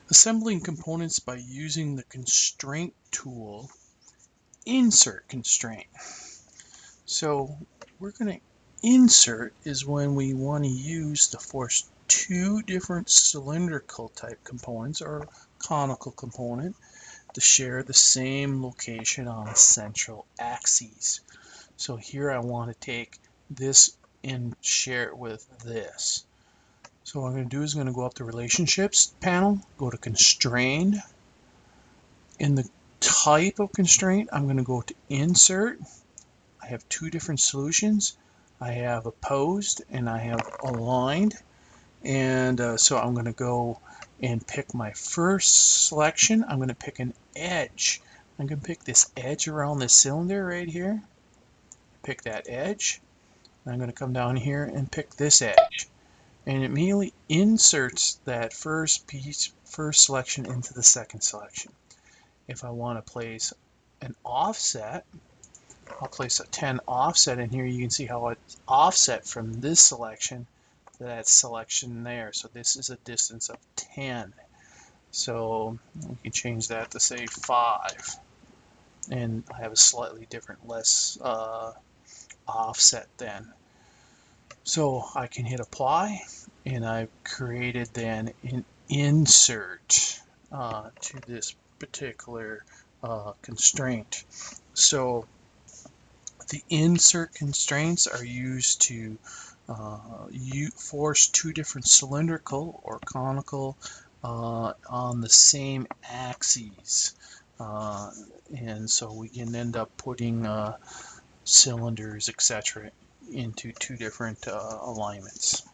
Assembling components by using the constraint tool, insert constraint. So we're going to insert is when we want to use to force two different cylindrical type components or conical component to share the same location on a central axis. So here I want to take this and share it with this. So what I'm going to do is I'm going to go up to Relationships panel, go to Constrain. In the type of constraint, I'm going to go to Insert. I have two different solutions. I have Opposed and I have Aligned. And so I'm going to go and pick my first selection. I'm going to pick an edge. I'm going to pick this edge around the cylinder right here. Pick that edge. I'm going to come down here and pick this edge. And it immediately inserts that first selection into the second selection. If I want to place an offset, I'll place a 10 offset in here. You can see how it's offset from this selection to that selection there. So this is a distance of 10. So we can change that to say 5. And I have a slightly different, less offset then. So I can hit apply, and I've created then an insert to this particular constraint. So the insert constraints are used to force two different cylindrical or conical on the same axes. And so we can end up putting cylinders, etc., into two different alignments.